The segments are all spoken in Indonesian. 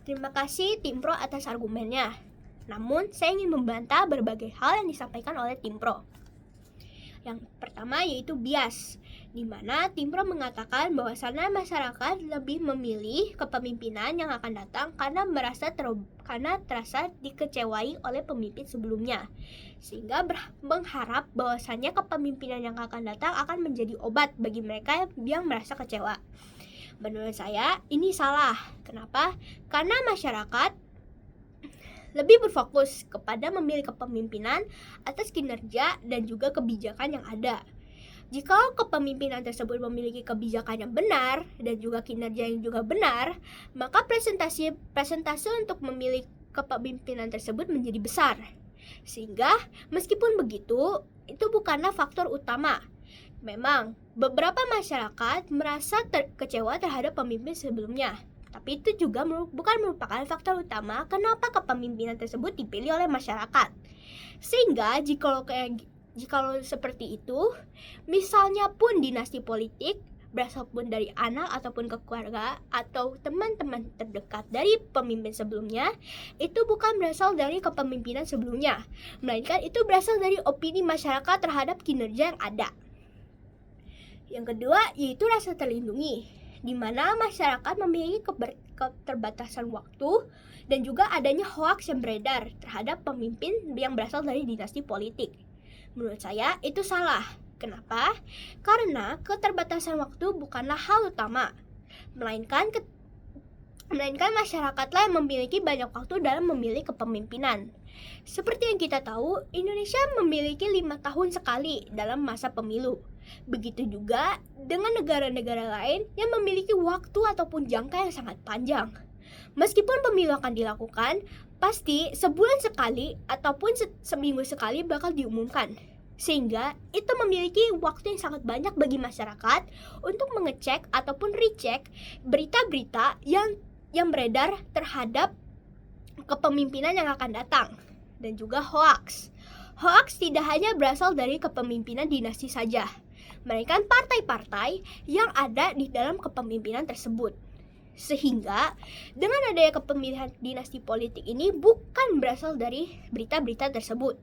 Terima kasih Tim Pro atas argumennya. Namun, saya ingin membantah berbagai hal yang disampaikan oleh Tim Pro. Yang pertama yaitu bias, di mana Tim Pro mengatakan bahwasannya masyarakat lebih memilih kepemimpinan yang akan datang karena terasa dikecewai oleh pemimpin sebelumnya, sehingga mengharap bahwasannya kepemimpinan yang akan datang akan menjadi obat bagi mereka yang merasa kecewa. Menurut saya ini salah. Kenapa? Karena masyarakat lebih berfokus kepada memilih kepemimpinan atas kinerja dan juga kebijakan yang ada. Jika kepemimpinan tersebut memiliki kebijakan yang benar dan juga kinerja yang juga benar, maka presentase untuk memilih kepemimpinan tersebut menjadi besar. Sehingga meskipun begitu, itu bukanlah faktor utama. Memang, beberapa masyarakat merasa kecewa terhadap pemimpin sebelumnya. Tapi itu juga bukan merupakan faktor utama kenapa kepemimpinan tersebut dipilih oleh masyarakat. Sehingga jika seperti itu, misalnya pun dinasti politik berasal pun dari anak ataupun keluarga atau teman-teman terdekat dari pemimpin sebelumnya, itu bukan berasal dari kepemimpinan sebelumnya, melainkan itu berasal dari opini masyarakat terhadap kinerja yang ada. Yang kedua yaitu rasa terlindungi, di mana masyarakat memiliki keterbatasan waktu dan juga adanya hoaks yang beredar terhadap pemimpin yang berasal dari dinasti politik. Menurut saya itu salah. Kenapa? Karena keterbatasan waktu bukanlah hal utama, melainkan masyarakatlah yang memiliki banyak waktu dalam memilih kepemimpinan. Seperti yang kita tahu, Indonesia memiliki 5 tahun sekali dalam masa pemilu. Begitu juga dengan negara-negara lain yang memiliki waktu ataupun jangka yang sangat panjang. Meskipun pemilu akan dilakukan, pasti sebulan sekali ataupun seminggu sekali bakal diumumkan. Sehingga itu memiliki waktu yang sangat banyak bagi masyarakat untuk mengecek ataupun recheck berita-berita yang beredar terhadap kepemimpinan yang akan datang. Dan juga hoaks. Hoaks tidak hanya berasal dari kepemimpinan dinasti saja, melainkan partai-partai yang ada di dalam kepemimpinan tersebut. Sehingga dengan adanya kepemilihan dinasti politik ini bukan berasal dari berita-berita tersebut,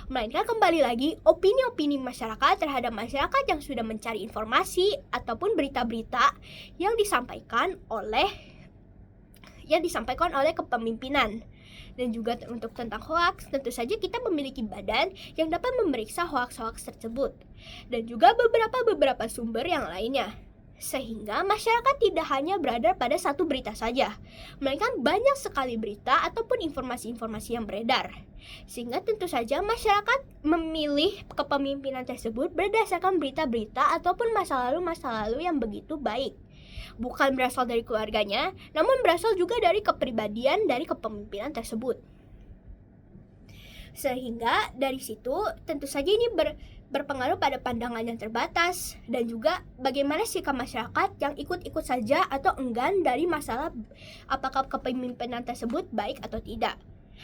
melainkan kembali lagi opini-opini masyarakat terhadap masyarakat yang sudah mencari informasi ataupun berita-berita yang disampaikan oleh kepemimpinan. Dan juga untuk tentang hoaks, tentu saja kita memiliki badan yang dapat memeriksa hoaks-hoaks tersebut, dan juga beberapa sumber yang lainnya. Sehingga masyarakat tidak hanya berada pada satu berita saja, melainkan banyak sekali berita ataupun informasi-informasi yang beredar. Sehingga tentu saja masyarakat memilih kepemimpinan tersebut berdasarkan berita-berita ataupun masa lalu yang begitu baik. Bukan berasal dari keluarganya, namun berasal juga dari kepribadian dari kepemimpinan tersebut. Sehingga dari situ tentu saja ini berpengaruh pada pandangan yang terbatas dan juga bagaimana sikap masyarakat yang ikut-ikut saja atau enggan dari masalah apakah kepemimpinan tersebut baik atau tidak.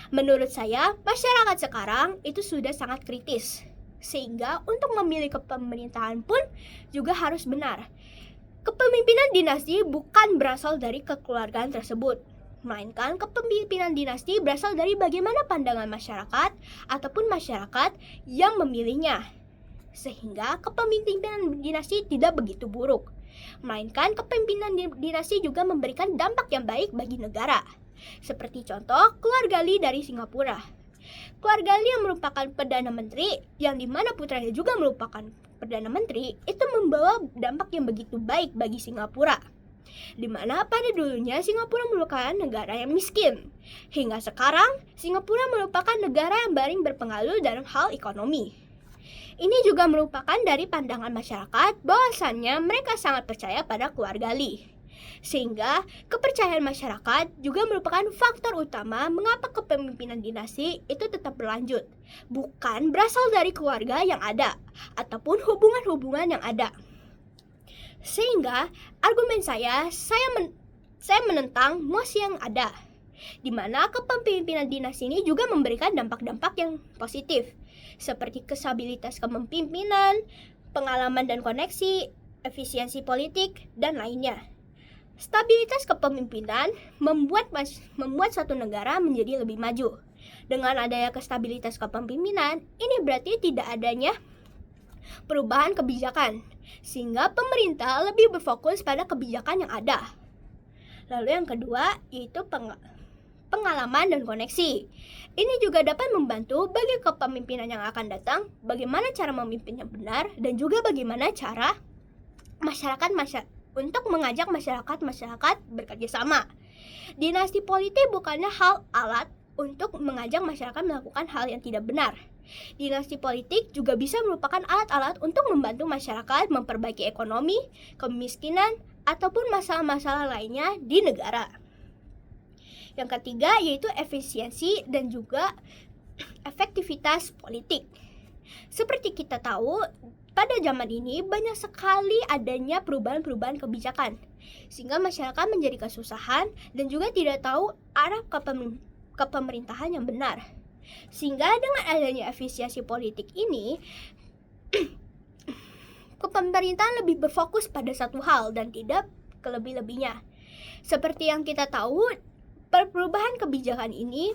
Menurut saya, masyarakat sekarang itu sudah sangat kritis, sehingga untuk memilih kepemerintahan pun juga harus benar. Kepemimpinan dinasti bukan berasal dari kekeluargaan tersebut, melainkan kepemimpinan dinasti berasal dari bagaimana pandangan masyarakat ataupun masyarakat yang memilihnya. Sehingga kepemimpinan dinasti tidak begitu buruk, melainkan kepemimpinan dinasti juga memberikan dampak yang baik bagi negara. Seperti contoh keluarga Lee dari Singapura. Keluarga Lee yang merupakan Perdana Menteri, yang dimana putranya juga merupakan Perdana Menteri, itu membawa dampak yang begitu baik bagi Singapura. Dimana pada dulunya Singapura merupakan negara yang miskin. Hingga sekarang, Singapura merupakan negara yang paling berpengaruh dalam hal ekonomi. Ini juga merupakan dari pandangan masyarakat bahwasannya mereka sangat percaya pada keluarga Lee. Sehingga kepercayaan masyarakat juga merupakan faktor utama mengapa kepemimpinan dinasti itu tetap berlanjut, bukan berasal dari keluarga yang ada ataupun hubungan-hubungan yang ada. Sehingga argumen saya menentang mosi yang ada, di mana kepemimpinan dinasti ini juga memberikan dampak-dampak yang positif, seperti stabilitas kepemimpinan, pengalaman dan koneksi, efisiensi politik, dan lainnya. Stabilitas kepemimpinan membuat suatu negara menjadi lebih maju. Dengan adanya kestabilitas kepemimpinan, ini berarti tidak adanya perubahan kebijakan, sehingga pemerintah lebih berfokus pada kebijakan yang ada. Lalu yang kedua yaitu pengalaman dan koneksi. Ini juga dapat membantu bagi kepemimpinan yang akan datang, bagaimana cara memimpin yang benar, dan juga bagaimana cara untuk mengajak masyarakat bekerja sama. Dinasti politik bukannya hal alat untuk mengajak masyarakat melakukan hal yang tidak benar. Dinasti politik juga bisa merupakan alat-alat untuk membantu masyarakat memperbaiki ekonomi, kemiskinan, ataupun masalah-masalah lainnya di negara. Yang ketiga yaitu efisiensi dan juga efektivitas politik. Seperti kita tahu, pada zaman ini banyak sekali adanya perubahan-perubahan kebijakan, sehingga masyarakat menjadi kesusahan dan juga tidak tahu arah kepemerintahan yang benar. Sehingga dengan adanya efisiensi politik ini, kepemerintahan lebih berfokus pada satu hal dan tidak kelebih-lebihnya. Seperti yang kita tahu, perubahan kebijakan ini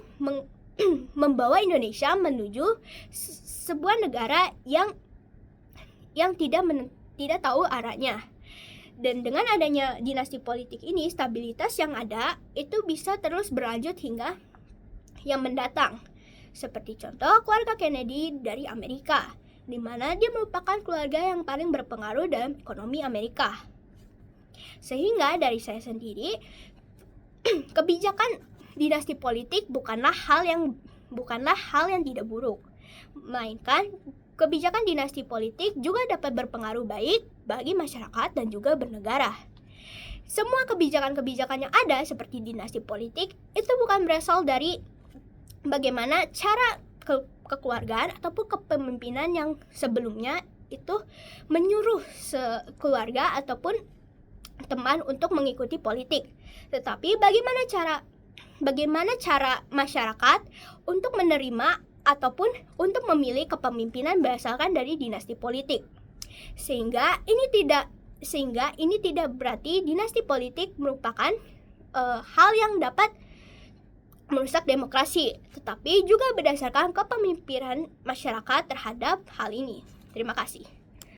membawa Indonesia menuju sebuah negara yang tidak tahu arahnya. Dan dengan adanya dinasti politik ini, stabilitas yang ada itu bisa terus berlanjut hingga yang mendatang. Seperti contoh keluarga Kennedy dari Amerika, di mana dia merupakan keluarga yang paling berpengaruh dalam ekonomi Amerika. Sehingga dari saya sendiri, kebijakan dinasti politik bukanlah hal yang tidak buruk, melainkan kebijakan dinasti politik juga dapat berpengaruh baik bagi masyarakat dan juga bernegara. Semua kebijakan-kebijakan yang ada seperti dinasti politik itu bukan berasal dari bagaimana cara kekeluargaan ataupun kepemimpinan yang sebelumnya itu menyuruh keluarga ataupun teman untuk mengikuti politik. Tetapi bagaimana cara masyarakat untuk menerima ataupun untuk memilih kepemimpinan berdasarkan dari dinasti politik. Sehingga ini tidak berarti dinasti politik merupakan hal yang dapat merusak demokrasi, tetapi juga berdasarkan kepemimpinan masyarakat terhadap hal ini. Terima kasih.